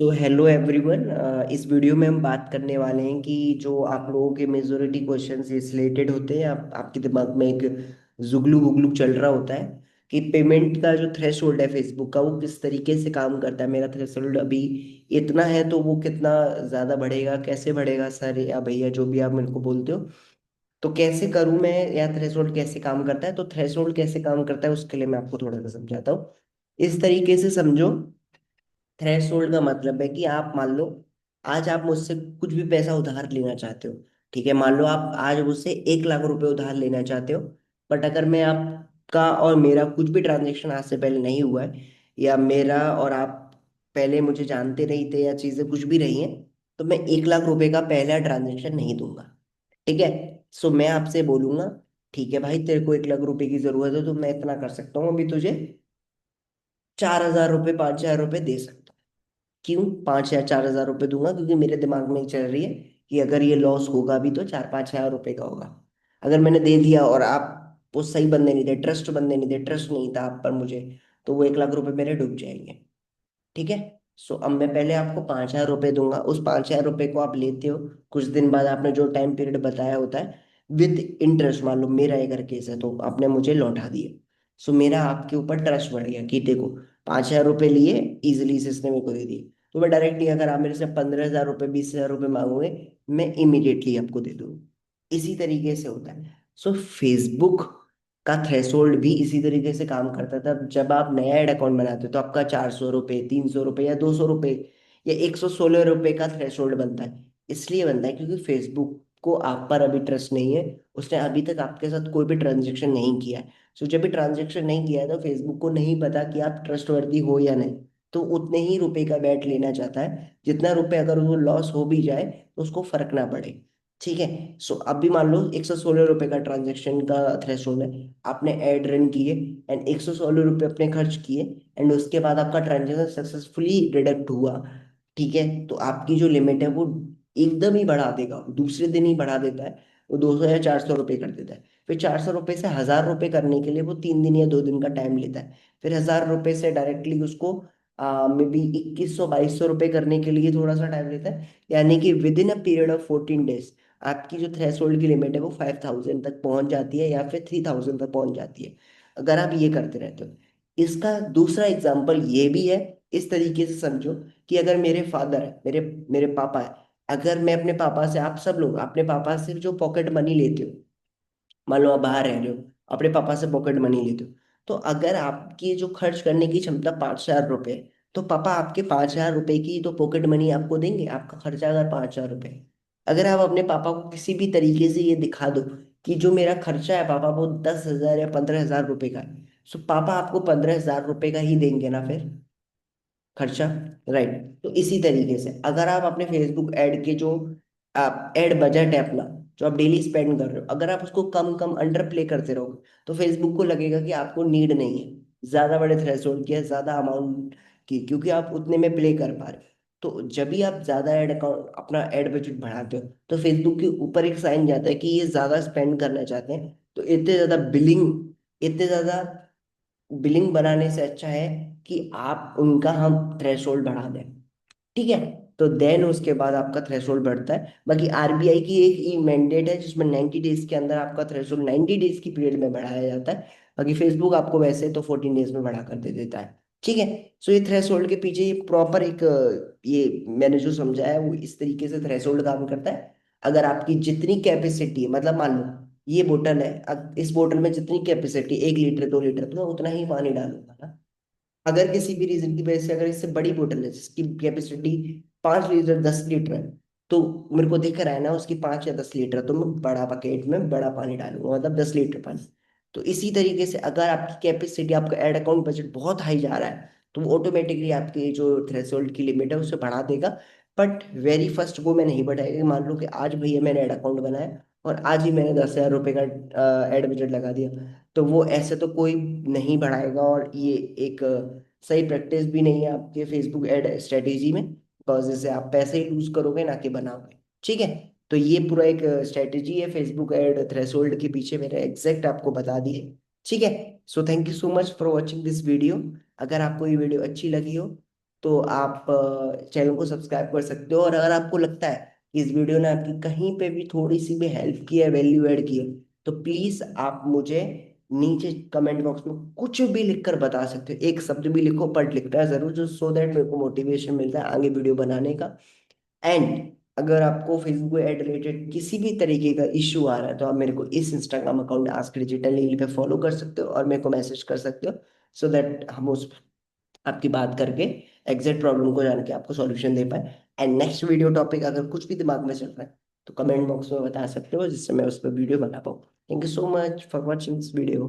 तो hello everyone. इस video में हम बात करने वाले हैं कि जो आप लोगों के मेजोरिटी क्वेश्चन से रिलेटेड होते हैं, आपके दिमाग में एक जुगलू वुगलू चल रहा होता है कि पेमेंट का जो थ्रेशोल्ड है फेसबुक का वो किस तरीके से काम करता है। मेरा थ्रेशोल्ड अभी इतना है तो वो कितना ज़्यादा बढ़ेगा, कैसे बढ़ेगा सर या भैया जो भी आप मेरे को बोलते हो। तो कैसे करूं मैं, या थ्रेशोल्ड कैसे काम करता है। तो थ्रेशोल्ड कैसे काम करता है उसके लिए मैं आपको थोड़ा सा समझाता हूँ। इस तरीके से समझो। थ्रेशोल्ड का मतलब है कि आप मान लो आज आप मुझसे कुछ भी पैसा उधार लेना चाहते हो। ठीक है, मान लो आप आज मुझसे 1 लाख रुपए उधार लेना चाहते हो। बट अगर मैं आपका और मेरा कुछ भी ट्रांजेक्शन आज से पहले नहीं हुआ है, या मेरा और आप पहले मुझे जानते नहीं थे, या चीज़ें कुछ भी रही हैं, तो मैं 1 लाख रुपए का पहला ट्रांजेक्शन नहीं दूंगा। ठीक है। सो मैं आपसे बोलूंगा, ठीक है भाई, तेरे को 1 लाख रुपए की जरूरत है तो मैं इतना कर सकता हूँ, अभी तुझे 4,000 रुपये 5,000 रुपये दे सकता हूँ। क्यों 5 या 4 हजार रुपये दूंगा? क्योंकि मेरे दिमाग में चल रही है कि अगर ये लॉस होगा भी तो 4-5 हजार रुपये का होगा। अगर मैंने दे दिया और आप वो सही बंदे नहीं थे, ट्रस्ट बंदे नहीं थे, ट्रस्ट नहीं था आप पर मुझे, तो वो 1 लाख रुपए मेरे डूब जाएंगे। ठीक है। सो अब मैं पहले आपको 5,000 रुपये दूंगा, उस 5,000 रुपये को आप लेते हो। कुछ दिन बाद आपने जो टाइम पीरियड बताया होता है विद इंटरेस्ट, मान लो मेरा अगर केस है तो आपने मुझे लौटा दिए। सो मेरा आपके ऊपर ट्रस्ट बढ़ गया कि देखो 5,000 रुपये लिए, इजिली से इसने मेरे को दे दिए। तो मैं डायरेक्टली अगर आप मेरे से 15,000 रुपये 20,000 रुपये मांगोगे, मैं इमीडिएटली आपको दे दूंगा। इसी तरीके से होता है। सो फेसबुक का थ्रेशोल्ड भी इसी तरीके से काम करता था। जब आप नया ऐड अकाउंट बनाते हो तो आपका 400 रुपये 300 रुपये या 200 रुपये या 116 रुपये का थ्रेशोल्ड बनता है। इसलिए बनता है क्योंकि फेसबुक को आप पर अभी ट्रस्ट नहीं है। उसने अभी तक आपके साथ कोई भी ट्रांजेक्शन नहीं किया है। सो जब भी ट्रांजेक्शन नहीं किया है तो फेसबुक को नहीं पता कि आप ट्रस्टवर्दी हो या नहीं। तो उतने ही रुपए का बैट लेना चाहता है जितना रुपए, अगर वो लॉस हो भी जाए तो उसको फर्क ना पड़े। ठीक है। सो अभी मान लो 116 रुपये का ट्रांजेक्शन का थ्रेशोल्ड है। आपने ऐड रन किए एंड 116 रुपये अपने खर्च किए, एंड उसके बाद आपका ट्रांजेक्शन सक्सेसफुली डिडक्ट हुआ। ठीक है। तो आपकी जो लिमिट है वो एकदम ही बढ़ा देगा, दूसरे दिन ही बढ़ा देता है। वो 200 या 400 रुपये कर देता है। फिर 400 रुपये से 1,000 रुपये करने के लिए वो 3 दिन या 2 दिन का टाइम लेता है। फिर 1,000 रुपये से डायरेक्टली उसको मे बी 2,100 2200 रुपये करने के लिए थोड़ा सा टाइम लेता है। यानी कि with in a period of 14 days आपकी जो थ्रेशोल्ड की लिमिट है वो 5,000 तक पहुंच जाती है, या फिर 3,000 तक पहुंच जाती है, अगर आप ये करते रहते हो। इसका दूसरा एग्जाम्पल ये भी है। इस तरीके से समझो कि अगर मेरे फादर है, मेरे मेरे पापा है। अगर मैं अपने पापा से, आप सब लोग अपने पापा से जो पॉकेट मनी लेते हो, मान लो आप बाहर रह रहे हो, अपने पापा से पॉकेट मनी लेते हो, तो अगर आपकी जो खर्च करने की क्षमता 5,000 रुपये, तो पापा आपके 5,000 रुपये की तो पॉकेट मनी आपको देंगे। आपका खर्चा अगर 5,000 रुपये, अगर आप अपने पापा को किसी भी तरीके से ये दिखा दो कि जो मेरा खर्चा है पापा वो 10,000 या 15,000 रुपये का है, सो पापा आपको 15,000 रुपये का ही देंगे ना फिर खर्चा। राइट। तो इसी तरीके से अगर आप अपने फेसबुक ऐड के जो आप ऐड बजट है अपना, जो आप डेली स्पेंड कर रहे हो, अगर आप उसको कम कम अंडर प्ले करते रहोगे तो फेसबुक को लगेगा कि आपको नीड नहीं है ज्यादा बड़े थ्रेशोल्ड की या ज्यादा अमाउंट की, क्योंकि आप उतने में प्ले कर पा रहे हो। तो जब भी आप ज्यादा ऐड अकाउंट अपना ऐड बजट बढ़ाते हो तो फेसबुक के ऊपर एक साइन जाता है कि ये ज्यादा स्पेंड करना चाहते हैं, तो इतने ज्यादा बिलिंग बनाने से अच्छा है कि आप उनका हम थ्रेशोल्ड बढ़ा दें। ठीक है। तो देन उसके बाद आपका थ्रेशोल्ड बढ़ता है। बाकी आरबीआई की एक मैंडेट है जिसमें 90 डेज के अंदर आपका थ्रेशोल्ड 90 डेज की पीरियड में बढ़ाया जाता है। बाकी फेसबुक आपको वैसे तो 14 डेज में बढ़ा कर दे देता है। ठीक है। सो ये थ्रेशोल्ड के पीछे ये प्रॉपर एक ये मैंने जो समझा है वो इस तरीके से थ्रेशोल्ड काम करता है। अगर आपकी जितनी कैपेसिटी है, मतलब मान लो ये बोतल है, अब इस बोतल में जितनी कैपेसिटी 1 लीटर 2 लीटर, तो मैं उतना ही पानी डालूंगा ना। अगर किसी भी रीजन की वजह से अगर इससे बड़ी बोतल है जिसकी कैपेसिटी 5 लीटर 10 लीटर है, तो मेरे को दिख रहा है ना उसकी 5 या 10 लीटर, तो मैं बड़ा बकेट में बड़ा पानी डालूंगा, मतलब 10 लीटर पानी। तो इसी तरीके से अगर आपकी कैपेसिटी, आपका एड अकाउंट बजट बहुत हाई जा रहा है, तो वो ऑटोमेटिकली आपकी जो थ्रेशोल्ड की लिमिट है उसे बढ़ा देगा। बट वेरी फर्स्ट वो मैं नहीं बढ़ाएगा। मान लो कि आज भैया मैंने एड अकाउंट बनाया और आज ही मैंने 10,000 रुपये का एड बजट लगा दिया, तो वो ऐसे तो कोई नहीं बढ़ाएगा। और ये एक सही प्रैक्टिस भी नहीं है आपके फेसबुक एड स्ट्रेटेजी में, बिकॉज इससे आप पैसे ही लूज करोगे ना कि बनाओगे। ठीक है। तो ये पूरा एक स्ट्रेटेजी है फेसबुक एड थ्रेशोल्ड के पीछे, मेरे एग्जैक्ट आपको बता दिए। ठीक है। So thank you so much for watching this video. अगर आपको ये वीडियो अच्छी लगी हो तो आप चैनल को सब्सक्राइब कर सकते हो। और अगर आपको लगता है कि इस वीडियो ने आपकी कहीं पे भी थोड़ी सी भी हेल्प की है, वैल्यू ऐड की है, तो प्लीज आप मुझे नीचे कमेंट बॉक्स में कुछ भी लिखकर बता सकते हो। एक शब्द भी लिखो, पर लिखना है जरूर, जो सो दैट मेरे को मोटिवेशन मिलता है आगे वीडियो बनाने का। एंड अगर आपको फेसबुक ऐड रिलेटेड किसी भी तरीके का इश्यू आ रहा है, तो आप मेरे को इस इंस्टाग्राम अकाउंट आस्क डिजिटल नील पे फॉलो कर सकते हो और मेरे को मैसेज कर सकते हो, सो दैट हम उस आपकी बात करके एग्जैक्ट प्रॉब्लम को जान के आपको सॉल्यूशन दे पाए। एंड नेक्स्ट वीडियो टॉपिक अगर कुछ भी दिमाग में चल रहा है तो कमेंट बॉक्स में बता सकते हो, जिससे मैं उस पर वीडियो बना पाऊँ। Thank you so much for watching this video.